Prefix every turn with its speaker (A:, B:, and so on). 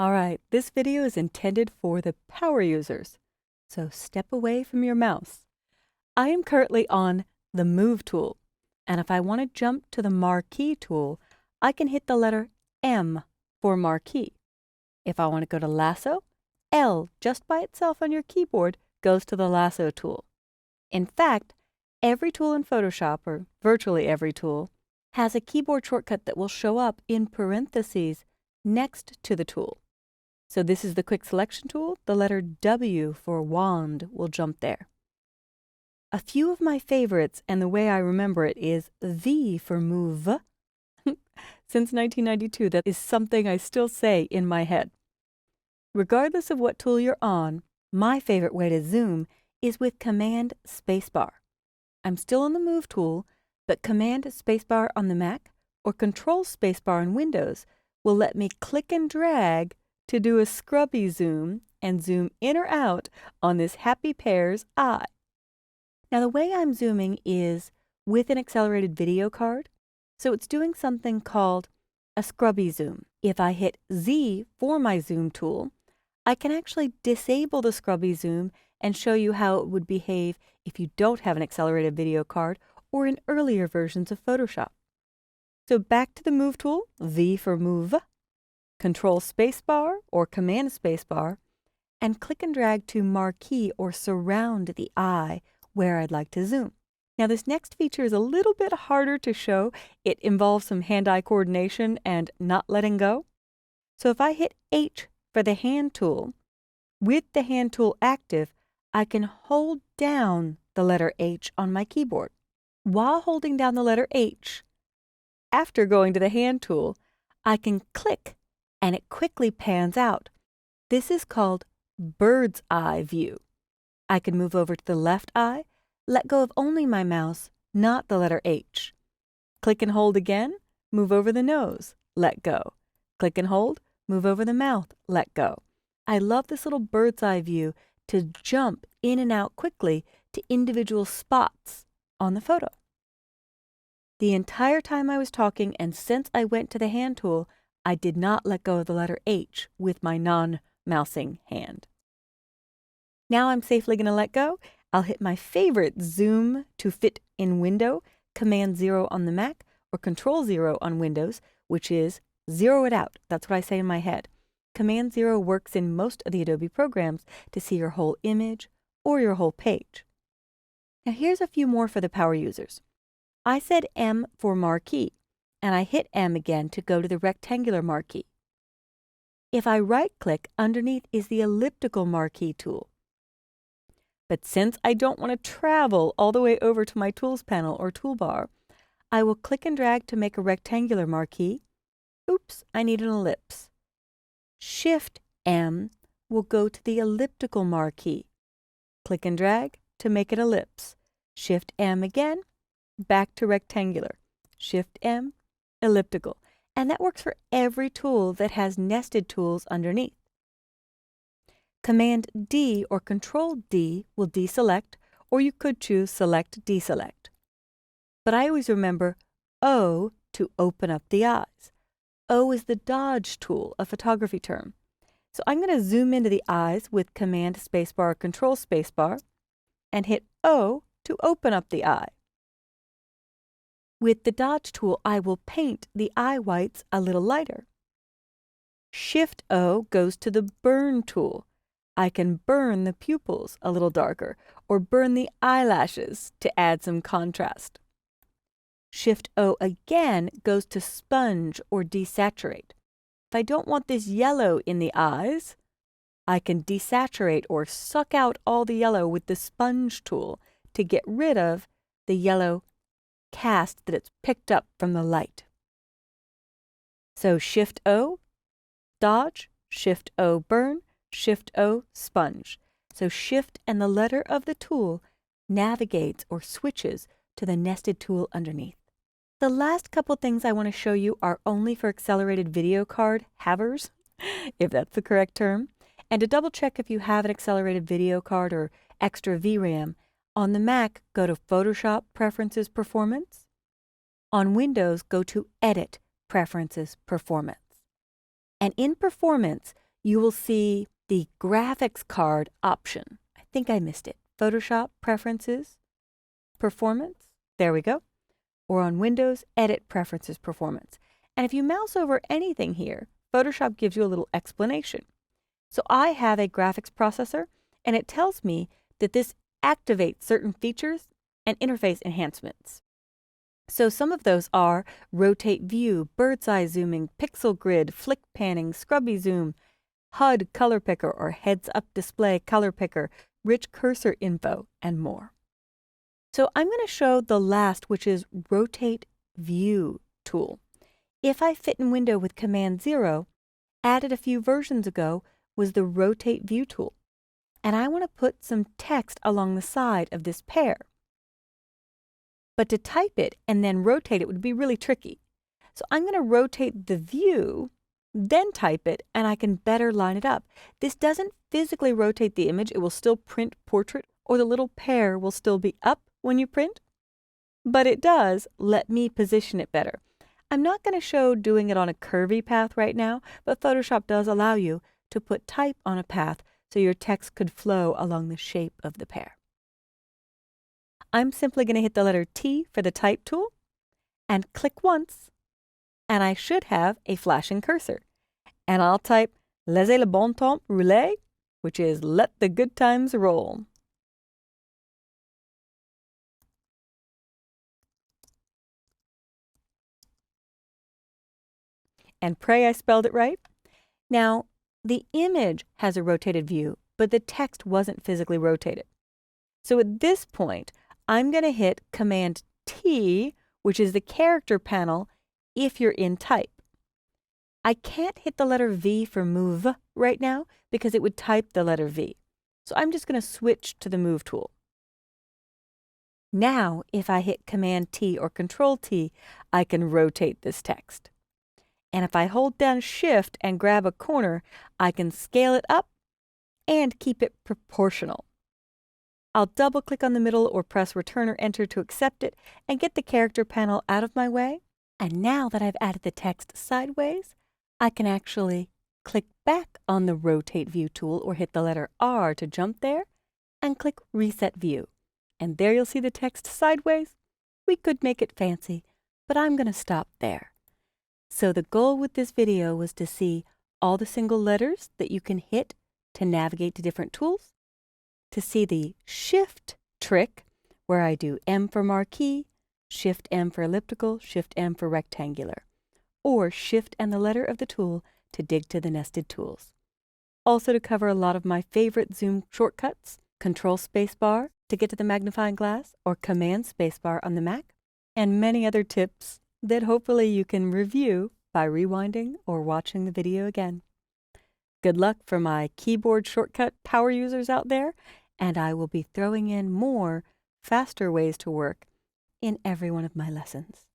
A: Alright, this video is intended for the power users, so step away from your mouse. I am currently on the Move tool, and if I want to jump to the Marquee tool, I can hit the letter M for Marquee. If I want to go to Lasso, L just by itself on your keyboard goes to the Lasso tool. In fact, every tool in Photoshop, or virtually every tool, has a keyboard shortcut that will show up in parentheses next to the tool. So this is the quick selection tool. The letter W for wand will jump there. A few of my favorites, and the way I remember it, is V for move. Since 1992, that is something I still say in my head. Regardless of what tool you're on, my favorite way to zoom is with Command Spacebar. I'm still on the Move tool, but Command Spacebar on the Mac or Control Spacebar on Windows will let me click and drag to do a scrubby zoom and zoom in or out on this happy pair's eye. Now the way I'm zooming is with an accelerated video card, so it's doing something called a scrubby zoom. If I hit Z for my zoom tool, I can actually disable the scrubby zoom and show you how it would behave if you don't have an accelerated video card or in earlier versions of Photoshop. So back to the Move tool, V for move, Control Spacebar or Command Spacebar, and click and drag to marquee or surround the eye where I'd like to zoom. Now this next feature is a little bit harder to show. It involves some hand-eye coordination and not letting go. So if I hit H for the hand tool, with the hand tool active, I can hold down the letter H on my keyboard. While holding down the letter H, after going to the hand tool, I can click and it quickly pans out. This is called bird's eye view. I can move over to the left eye, let go of only my mouse, not the letter H. Click and hold again, move over the nose, let go. Click and hold, move over the mouth, let go. I love this little bird's eye view to jump in and out quickly to individual spots on the photo. The entire time I was talking, and since I went to the hand tool, I did not let go of the letter H with my non-mousing hand. Now I'm safely going to let go. I'll hit my favorite zoom to fit in window, Command 0 on the Mac or Control 0 on Windows, which is zero it out. That's what I say in my head. Command 0 works in most of the Adobe programs to see your whole image or your whole page. Now here's a few more for the power users. I said M for marquee, and I hit M again to go to the rectangular marquee. If I right-click, underneath is the elliptical marquee tool. But since I don't want to travel all the way over to my Tools panel or toolbar, I will click and drag to make a rectangular marquee. Oops, I need an ellipse. Shift-M will go to the elliptical marquee. Click and drag to make an ellipse. Shift-M again, back to rectangular. Shift-M, elliptical. And that works for every tool that has nested tools underneath. Command D or Control D will deselect, or you could choose Select Deselect. But I always remember O to open up the eyes. O is the dodge tool, a photography term. So I'm going to zoom into the eyes with Command Spacebar or Control Spacebar and hit O to open up the eye. With the dodge tool, I will paint the eye whites a little lighter. Shift-O goes to the burn tool. I can burn the pupils a little darker or burn the eyelashes to add some contrast. Shift-O again goes to sponge or desaturate. If I don't want this yellow in the eyes, I can desaturate or suck out all the yellow with the sponge tool to get rid of the yellow cast that it's picked up from the light. So Shift-O, dodge, Shift-O, burn, Shift-O, sponge. So Shift and the letter of the tool navigates or switches to the nested tool underneath. The last couple things I want to show you are only for accelerated video card havers, if that's the correct term. And to double check if you have an accelerated video card or extra VRAM, on the Mac, go to Photoshop Preferences Performance. On Windows, go to Edit Preferences Performance. And in Performance, you will see the graphics card option. I think I missed it. Photoshop Preferences, Performance. There we go. Or on Windows, Edit Preferences, Performance. And if you mouse over anything here, Photoshop gives you a little explanation. So I have a graphics processor, and it tells me that this activates certain features and interface enhancements. So some of those are rotate view, bird's eye zooming, pixel grid, flick panning, scrubby zoom, HUD color picker or heads up display color picker, rich cursor info, and more. So I'm going to show the last, which is rotate view tool. If I fit in window with Command 0, added a few versions ago was the rotate view tool. And I want to put some text along the side of this pair. But to type it and then rotate it would be really tricky. So I'm going to rotate the view, then type it, and I can better line it up. This doesn't physically rotate the image. It will still print portrait, or the little pair will still be up when you print. But it does let me position it better. I'm not going to show doing it on a curvy path right now, but Photoshop does allow you to put type on a path so your text could flow along the shape of the pair. I'm simply going to hit the letter T for the type tool and click once, and I should have a flashing cursor. And I'll type Laissez le bon temps rouler, which is let the good times roll. And pray I spelled it right. Now, the image has a rotated view, but the text wasn't physically rotated. So at this point, I'm going to hit Command T, which is the character panel, if you're in type. I can't hit the letter V for move right now because it would type the letter V. So I'm just going to switch to the move tool. Now, if I hit Command T or Control T, I can rotate this text. And if I hold down Shift and grab a corner, I can scale it up and keep it proportional. I'll double-click on the middle or press Return or Enter to accept it and get the character panel out of my way. And now that I've added the text sideways, I can actually click back on the Rotate View tool or hit the letter R to jump there and click Reset View. And there you'll see the text sideways. We could make it fancy, but I'm going to stop there. So the goal with this video was to see all the single letters that you can hit to navigate to different tools, to see the Shift trick, where I do M for marquee, Shift M for elliptical, Shift M for rectangular, or Shift and the letter of the tool to dig to the nested tools. Also to cover a lot of my favorite zoom shortcuts, Control Spacebar to get to the magnifying glass, or Command Spacebar on the Mac, and many other tips that hopefully you can review by rewinding or watching the video again. Good luck for my keyboard shortcut power users out there, and I will be throwing in more faster ways to work in every one of my lessons.